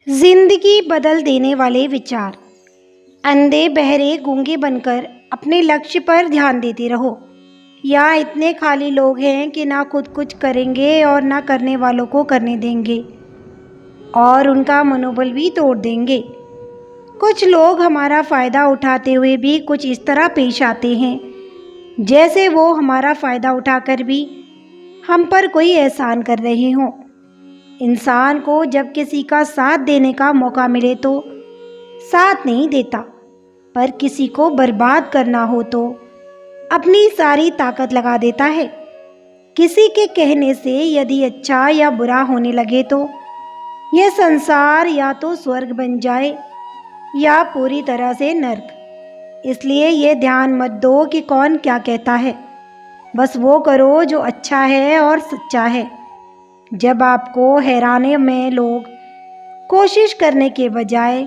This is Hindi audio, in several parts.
जिंदगी बदल देने वाले विचार। अंधे बहरे गूंगे बनकर अपने लक्ष्य पर ध्यान देते रहो। यहाँ इतने खाली लोग हैं कि ना खुद कुछ करेंगे और ना करने वालों को करने देंगे और उनका मनोबल भी तोड़ देंगे। कुछ लोग हमारा फ़ायदा उठाते हुए भी कुछ इस तरह पेश आते हैं जैसे वो हमारा फ़ायदा उठाकर भी हम पर कोई एहसान कर रहे हों। इंसान को जब किसी का साथ देने का मौका मिले तो साथ नहीं देता, पर किसी को बर्बाद करना हो तो अपनी सारी ताकत लगा देता है। किसी के कहने से यदि अच्छा या बुरा होने लगे तो यह संसार या तो स्वर्ग बन जाए या पूरी तरह से नर्क। इसलिए ये ध्यान मत दो कि कौन क्या कहता है, बस वो करो जो अच्छा है और सच्चा है। जब आपको हैराने में लोग कोशिश करने के बजाय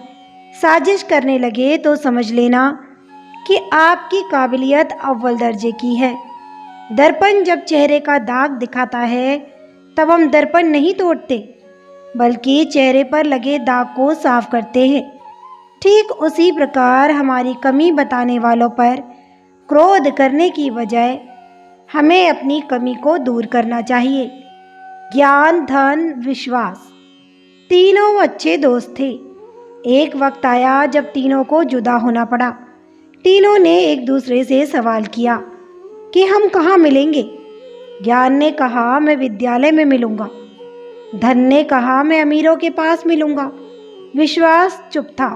साजिश करने लगे तो समझ लेना कि आपकी काबिलियत अव्वल दर्जे की है। दर्पण जब चेहरे का दाग दिखाता है तब हम दर्पण नहीं तोड़ते, बल्कि चेहरे पर लगे दाग को साफ करते हैं। ठीक उसी प्रकार हमारी कमी बताने वालों पर क्रोध करने की बजाय हमें अपनी कमी को दूर करना चाहिए। ज्ञान, धन, विश्वास, तीनों अच्छे दोस्त थे। एक वक्त आया जब तीनों को जुदा होना पड़ा। तीनों ने एक दूसरे से सवाल किया कि हम कहाँ मिलेंगे। ज्ञान ने कहा मैं विद्यालय में मिलूंगा। धन ने कहा मैं अमीरों के पास मिलूंगा। विश्वास चुप था।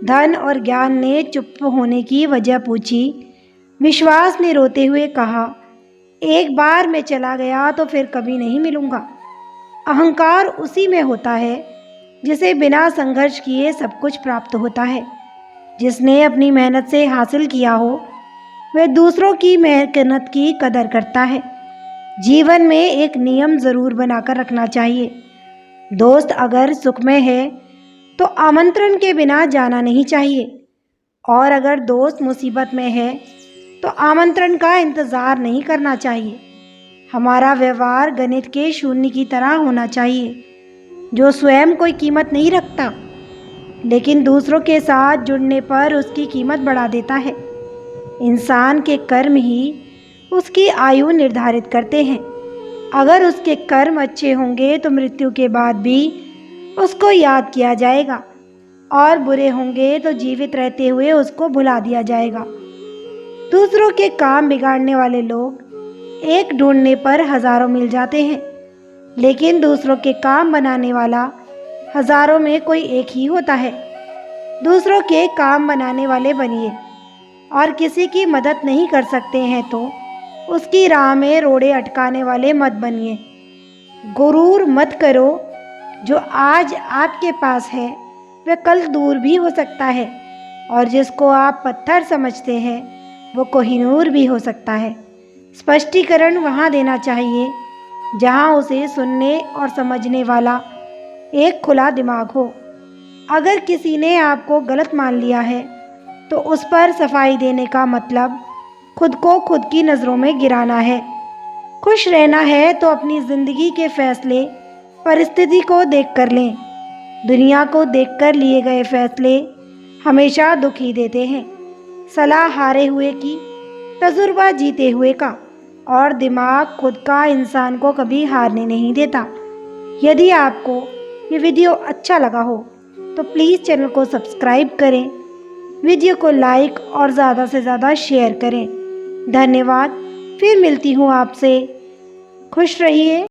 धन और ज्ञान ने चुप होने की वजह पूछी। विश्वास ने रोते हुए कहा एक बार मैं चला गया तो फिर कभी नहीं मिलूंगा। अहंकार उसी में होता है जिसे बिना संघर्ष किए सब कुछ प्राप्त होता है। जिसने अपनी मेहनत से हासिल किया हो वह दूसरों की मेहनत की कदर करता है। जीवन में एक नियम ज़रूर बनाकर रखना चाहिए। दोस्त अगर सुख में है तो आमंत्रण के बिना जाना नहीं चाहिए, और अगर दोस्त मुसीबत में है तो आमंत्रण का इंतज़ार नहीं करना चाहिए। हमारा व्यवहार गणित के शून्य की तरह होना चाहिए, जो स्वयं कोई कीमत नहीं रखता लेकिन दूसरों के साथ जुड़ने पर उसकी कीमत बढ़ा देता है। इंसान के कर्म ही उसकी आयु निर्धारित करते हैं। अगर उसके कर्म अच्छे होंगे तो मृत्यु के बाद भी उसको याद किया जाएगा, और बुरे होंगे तो जीवित रहते हुए उसको भुला दिया जाएगा। दूसरों के काम बिगाड़ने वाले लोग एक ढूंढने पर हजारों मिल जाते हैं, लेकिन दूसरों के काम बनाने वाला हजारों में कोई एक ही होता है। दूसरों के काम बनाने वाले बनिए, और किसी की मदद नहीं कर सकते हैं तो उसकी राह में रोड़े अटकाने वाले मत बनिए। गुरूर मत करो। जो आज आपके पास है वह कल दूर भी हो सकता है, और जिसको आप पत्थर समझते हैं वो कोहिनूर भी हो सकता है। स्पष्टीकरण वहाँ देना चाहिए जहाँ उसे सुनने और समझने वाला एक खुला दिमाग हो। अगर किसी ने आपको गलत मान लिया है तो उस पर सफाई देने का मतलब खुद को खुद की नज़रों में गिराना है। खुश रहना है तो अपनी ज़िंदगी के फैसले परिस्थिति को देख कर लें। दुनिया को देखकर लिए गए फैसले हमेशा दुख ही देते हैं। सलाह हारे हुए की, तजुर्बा जीते हुए का, और दिमाग खुद का इंसान को कभी हारने नहीं देता। यदि आपको ये वीडियो अच्छा लगा हो तो प्लीज़ चैनल को सब्सक्राइब करें, वीडियो को लाइक और ज़्यादा से ज़्यादा शेयर करें। धन्यवाद। फिर मिलती हूँ आपसे। खुश रहिए।